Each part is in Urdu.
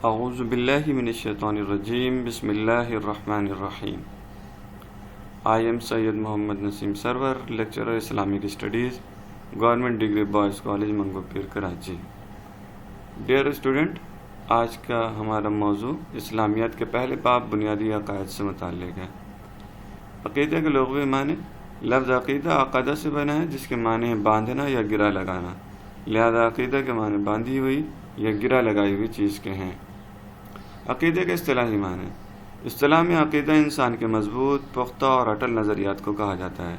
اعوذ باللہ من الشیطان الرجیم بسم اللہ الرحمن الرحیم. I am Syed Muhammad Naseem Sarwar, lecturer Islamic studies, government degree boys college Mangho Pir Karachi. Dear student, آج کا ہمارا موضوع اسلامیات کے پہلے باب بنیادی عقائد سے متعلق ہے. عقیدہ کے لغوی معنی. لفظ عقیدہ عقدہ سے بنا ہے جس کے معنی ہے باندھنا یا گرہ لگانا, لہذا عقیدہ کے معنی باندھی ہوئی یا گرہ لگائی ہوئی چیز کے ہیں. عقیدے کے اصطلاحی معنی. اصطلاح میں عقیدہ انسان کے مضبوط, پختہ اور اٹل نظریات کو کہا جاتا ہے.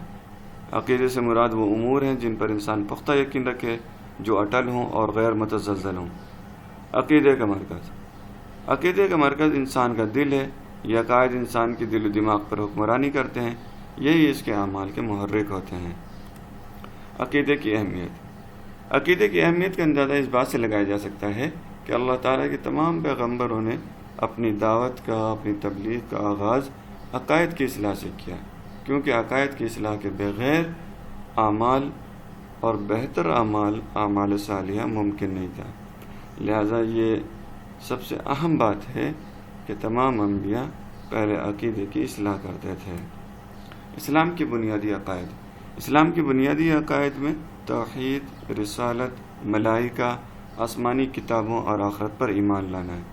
عقیدے سے مراد وہ امور ہیں جن پر انسان پختہ یقین رکھے, جو اٹل ہوں اور غیر متزلزل ہوں. عقیدے کا مرکز. عقیدے کا مرکز انسان کا دل ہے. یہ عقائد انسان کے دل و دماغ پر حکمرانی کرتے ہیں, یہی اس کے اعمال کے محرک ہوتے ہیں. عقیدے کی اہمیت. عقیدے کی اہمیت کا اندازہ اس بات سے لگایا جا سکتا ہے کہ اللہ تعالیٰ کے تمام پیغمبروں نے اپنی دعوت کا, اپنی تبلیغ کا آغاز عقائد کی اصلاح سے کیا, کیونکہ عقائد کی اصلاح کے بغیر اعمال اور بہتر اعمال صالحہ ممکن نہیں تھا. لہذا یہ سب سے اہم بات ہے کہ تمام انبیاء پہلے عقیدے کی اصلاح کرتے تھے. اسلام کی بنیادی عقائد. اسلام کی بنیادی عقائد میں توحید, رسالت, ملائکہ, آسمانی کتابوں اور آخرت پر ایمان لانا ہے.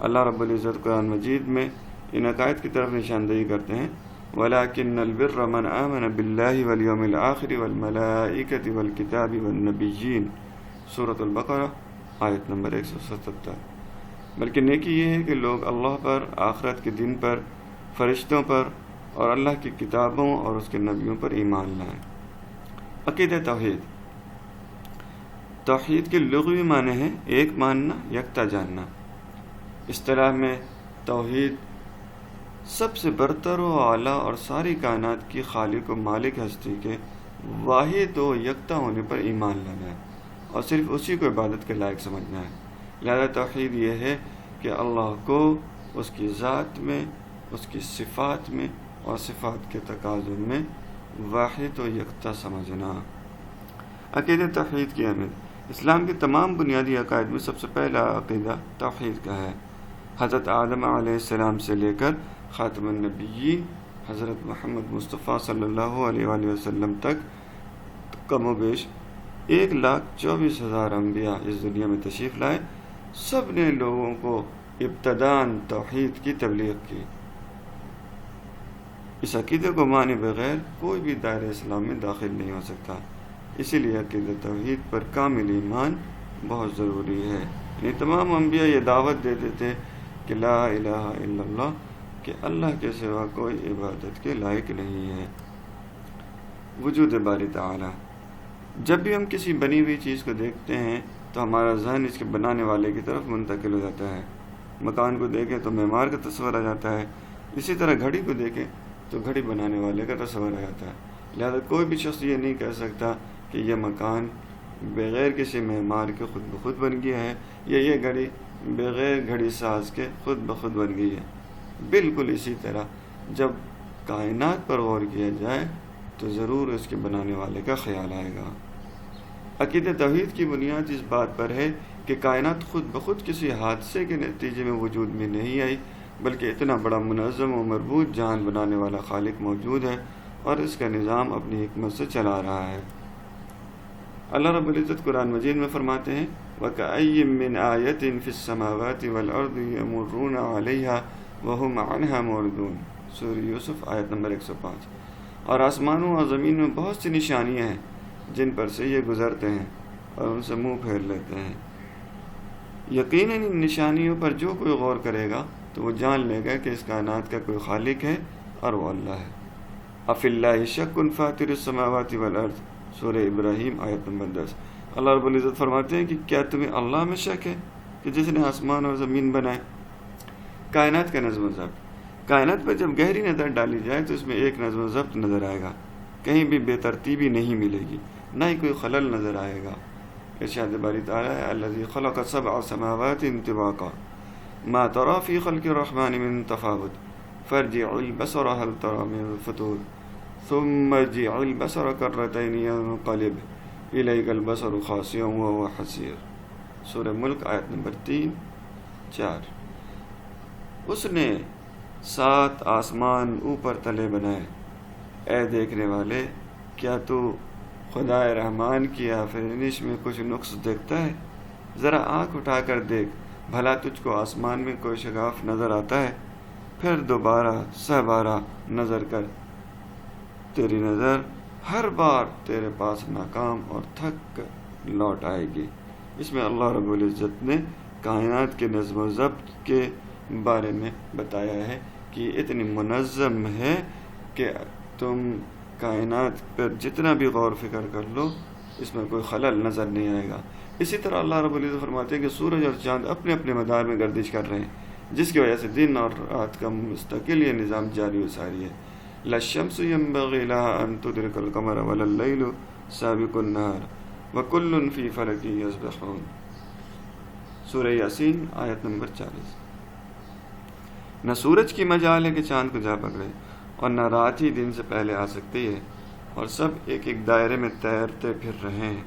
اللہ رب العزت قرآن مجید میں ان عقائد کی طرف نشاندہی کرتے ہیں. وَلَٰكِنَّ الْبِرَّ مَنْ آمَنَ بِاللَّهِ وَالْيَوْمِ الْآخِرِ وَالْمَلَائِكَةِ وَالْكِتَابِ وَالنَّبِيِّينَ. سورۃ البقرہ آیت نمبر 177. بلکہ نیکی یہ ہے کہ لوگ اللہ پر, آخرت کے دن پر, فرشتوں پر اور اللہ کی کتابوں اور اس کے نبیوں پر ایمان لائیں. عقیدہ توحید. توحید کے لغوی معنی ہے ایک ماننا, یکتا جاننا. اصطلاح میں توحید سب سے برتر و اعلیٰ اور ساری کائنات کی خالق و مالک ہستی کے واحد و یکتا ہونے پر ایمان لانا ہے اور صرف اسی کو عبادت کے لائق سمجھنا ہے. لہذا توحید یہ ہے کہ اللہ کو اس کی ذات میں, اس کی صفات میں اور صفات کے تقاضوں میں واحد و یکتا سمجھنا. عقیدہ توحید کی اہمیت. اسلام کے تمام بنیادی عقائد میں سب سے پہلا عقیدہ توحید کا ہے. حضرت آدم علیہ السلام سے لے کر خاتم النبیین حضرت محمد مصطفیٰ صلی اللہ علیہ وآلہ وسلم تک کم و بیش 1,24,000 انبیاء اس دنیا میں تشریف لائے. سب نے لوگوں کو ابتداً توحید کی تبلیغ کی. اس عقیدے کو مانے بغیر کوئی بھی دائرہ اسلام میں داخل نہیں ہو سکتا. اسی لیے عقیدہ توحید پر کامل ایمان بہت ضروری ہے. یعنی تمام انبیاء یہ دعوت دیتے تھے کہ لا الہ الا اللہ, کہ اللہ کے سوا کوئی عبادت کے لائق نہیں ہے. وجود باری تعالی. جب بھی ہم کسی بنی ہوئی چیز کو دیکھتے ہیں تو ہمارا ذہن اس کے بنانے والے کی طرف منتقل ہو جاتا ہے. مکان کو دیکھیں تو معمار کا تصور آ جاتا ہے. اسی طرح گھڑی کو دیکھیں تو گھڑی بنانے والے کا تصور آ جاتا ہے. لہذا کوئی بھی شخص یہ نہیں کہہ سکتا کہ یہ مکان بغیر کسی معمار کے خود بخود بن گیا ہے, یا یہ گھڑی بغیر گھڑی ساز کے خود بخود بن گئی ہے. بالکل اسی طرح جب کائنات پر غور کیا جائے تو ضرور اس کے بنانے والے کا خیال آئے گا. عقیدہ توحید کی بنیاد اس بات پر ہے کہ کائنات خود بخود کسی حادثے کے نتیجے میں وجود میں نہیں آئی, بلکہ اتنا بڑا منظم و مربوط جہان بنانے والا خالق موجود ہے اور اس کا نظام اپنی حکمت سے چلا رہا ہے. اللہ رب العزت قرآن مجید میں فرماتے ہیں وَكَأَيٍّ مِّنْ آيَةٍ فِي السَّمَاوَاتِ وَالْأَرْضِ يَمُرُّونَ عَلَيْهَا وَهُمْ عَنْهَا مُعْرِضُونَ. سورہ یوسف آیت نمبر 105. اور آسمانوں اور زمین میں بہت سی نشانیاں ہیں جن پر سے یہ گزرتے ہیں اور ان سے منہ پھیر لیتے ہیں. یقیناً ان نشانیوں پر جو کوئی غور کرے گا تو وہ جان لے گا کہ اس کائنات کا کوئی خالق ہے اور وہ اللہ ہے. أَفِي اللَّهِ شَكٌّ فَاطِرُ السَّمَاوَاتِ وَالْأَرْضِ. سورہ ابراہیم آیت نمبر 10. اللہ رب العزت فرماتے ہیں کہ کیا تمہیں اللہ میں شک ہے کہ جس نے آسمان اور زمین بنائے. کائنات کا نظم و ضبط. کائنات پر جب گہری نظر ڈالی جائے تو اس میں ایک نظم و ضبط نظر آئے گا. کہیں بھی بے ترتیبی نہیں ملے گی, نہ ہی کوئی خلل نظر آئے گا. ارشاد باری تعالیٰ ہے الذی خلق سبع سماوات طباقا ما تری فی خلق الرحمن من تفاوت فارجع البصر هل تری من فطور ثم ارجع البصر کرتین ينقلب الیک البصر خاسئا وهو حسیر. سورہ ملک آیت نمبر 3 4 اس نے 7 آسمان اوپر تلے بنائے۔ اے دیکھنے والے، کیا تو خدائے رحمان کی آفرینش میں کچھ نقص دیکھتا ہے؟ ذرا آنکھ اٹھا کر دیکھ، بھلا تجھ کو آسمان میں کوئی شگاف نظر آتا ہے؟ پھر دوبارہ 12 نظر کر، تیری نظر ہر بار تیرے پاس ناکام اور تھک کر لوٹ آئے گی۔ اس میں اللہ رب العزت نے کائنات کے نظم و ضبط کے بارے میں بتایا ہے کہ اتنی منظم ہے کہ تم کائنات پر جتنا بھی غور فکر کر لو اس میں کوئی خلل نظر نہیں آئے گا۔ اسی طرح اللہ رب العزت فرماتے ہیں کہ سورج اور چاند اپنے اپنے مدار میں گردش کر رہے ہیں، جس کی وجہ سے دن اور رات کا مستقل یہ نظام جاری و ساری ہے۔ لا الشمس ينبغي لها ان تدرك القمر ولا الليل سابق النهار وكل في فلك يسبحون۔ سورہ یاسین آیت نمبر 40۔ نہ سورج کی مجال ہے کہ چاند کو جا پکڑے، اور نہ رات ہی دن سے پہلے آ سکتی ہے، اور سب ایک ایک دائرے میں تیرتے پھر رہے ہیں۔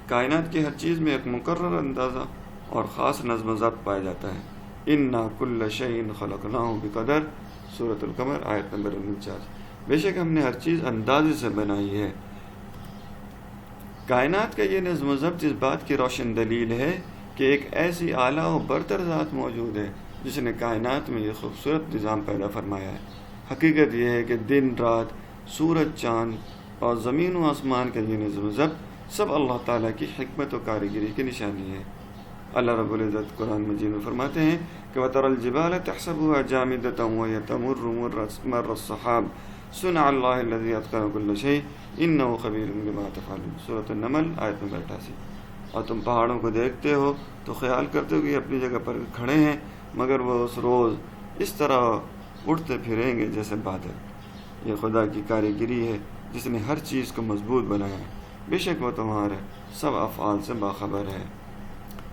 کائنات کی ہر چیز میں ایک مقرر اندازہ اور خاص نظم و ضبط پایا جاتا ہے۔ اِنَّا كُلَّ شَيْءٍ خَلَقْنَاهُ بِقَدَرٍ، سورۃ القمر آیت نمبر 49۔ بے شک ہم نے ہر چیز اندازے سے بنائی ہے۔ کائنات کا یہ نظم و ضبط اس بات کی روشن دلیل ہے کہ ایک ایسی اعلیٰ و برتر ذات موجود ہے جس نے کائنات میں یہ خوبصورت نظام پیدا فرمایا ہے۔ حقیقت یہ ہے کہ دن رات، سورج چاند اور زمین و آسمان کا یہ نظم و ضبط سب اللہ تعالیٰ کی حکمت و کاریگری کی نشانی ہے۔ اللہ رب العزت قرآن مجید میں فرماتے ہیں کہ وَتَرَى الْجِبَالَ تَحْسَبُهَا جَامِدَةً وَهِيَ تَمُرُّ مَرَّ السَّحَابِ صُنْعَ اللَّهِ الَّذِي أَتْقَنَ كُلَّ شَيْءٍ إِنَّهُ خَبِيرٌ بِمَا تَفْعَلُونَ، سورۃ النمل آیت نمبر 88۔ اور تم پہاڑوں کو دیکھتے ہو تو خیال کرتے ہو کہ یہ اپنی جگہ پر کھڑے ہیں، مگر وہ اس روز اس طرح اڑتے پھریں گے جیسے بادل۔ یہ خدا کی کاریگری ہے جس نے ہر چیز کو مضبوط بنایا ہے، بے شک وہ تمہارے سب افعال سے باخبر ہے۔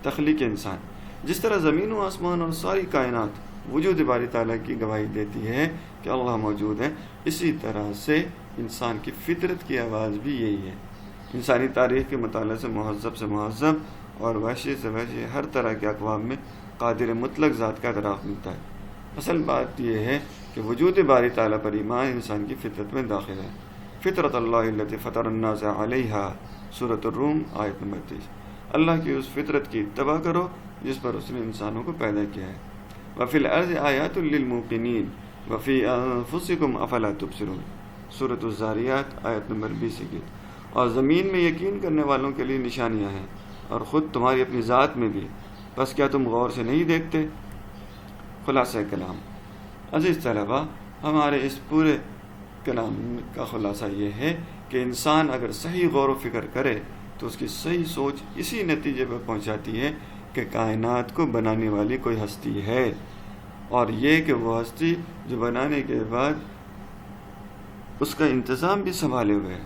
تخلیق انسان، جس طرح زمین و آسمان اور ساری کائنات وجود باری تعالیٰ کی گواہی دیتی ہے کہ اللہ موجود ہے، اسی طرح سے انسان کی فطرت کی آواز بھی یہی ہے۔ انسانی تاریخ کے مطالعے سے مہذب اور وحشی سے وحشی ہر طرح کے اقوام میں قادر مطلق ذات کا اعتراف ملتا ہے۔ اصل بات یہ ہے کہ وجود باری تعالیٰ پر ایمان انسان کی فطرت میں داخل ہے۔ فطرت اللہ التی فطر الناس علیہا، سورۃ الروم آیت نمبر 23۔ اللہ کی اس فطرت کی اتباع کرو جس پر اس نے انسانوں کو پیدا کیا ہے۔ وفی الارض آیات للموقنین وفی انفسکم افلا تبصرون، سورۃ الذاریات آیت نمبر 20۔ اور زمین میں یقین کرنے والوں کے لیے نشانیاں ہیں، اور خود تمہاری اپنی ذات میں بھی، بس کیا تم غور سے نہیں دیکھتے؟ خلاصہ کلام۔ عزیز طلباء، ہمارے اس پورے کلام کا خلاصہ یہ ہے کہ انسان اگر صحیح غور و فکر کرے تو اس کی صحیح سوچ اسی نتیجے پر پہنچاتی ہے کہ کائنات کو بنانے والی کوئی ہستی ہے، اور یہ کہ وہ ہستی جو بنانے کے بعد اس کا انتظام بھی سنبھالے ہوئے ہے،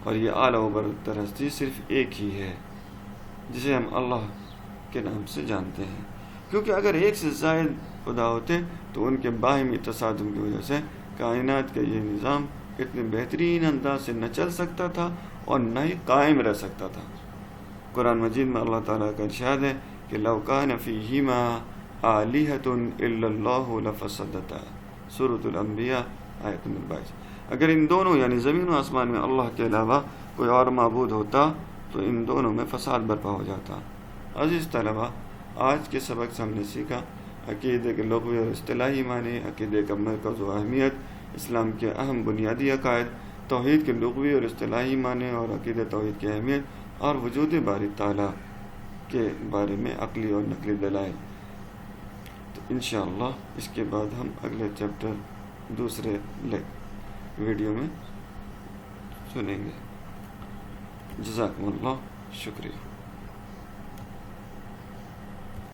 اور یہ اعلیٰ و برتر ہستی صرف ایک ہی ہے جسے ہم اللہ کے نام سے جانتے ہیں، کیونکہ اگر ایک سے زائد خدا ہوتے تو ان کے باہمی تصادم کی وجہ سے کائنات کا یہ نظام اتنے بہترین انداز سے نہ چل سکتا تھا اور نہ ہی قائم رہ سکتا تھا۔ قرآن مجید میں اللہ تعالیٰ کا ارشاد ہے کہ لو کان فیہما آلہۃ الا اللہ لفسدتا، سورۃ الانبیاء آیت نمبر 22۔ اگر ان دونوں یعنی زمین و آسمان میں اللہ کے علاوہ کوئی اور معبود ہوتا تو ان دونوں میں فساد برپا ہو جاتا۔ عزیز طلباء، آج کے سبق سے ہم نے سیکھا عقیدے کے لغوی اور اصطلاحی معنی، عقیدے کا مرکز و اہمیت، اسلام کے اہم بنیادی عقائد، توحید کے لغوی اور اصطلاحی معنی اور عقیدہ توحید کی اہمیت، اور وجود باری تعالیٰ کے بارے میں عقلی اور نقلی دلائل۔ تو انشاءاللہ اس کے بعد ہم اگلے چیپٹر دوسرے ویڈیو میں سنیں گے۔ جزاکم اللہ، شکریہ۔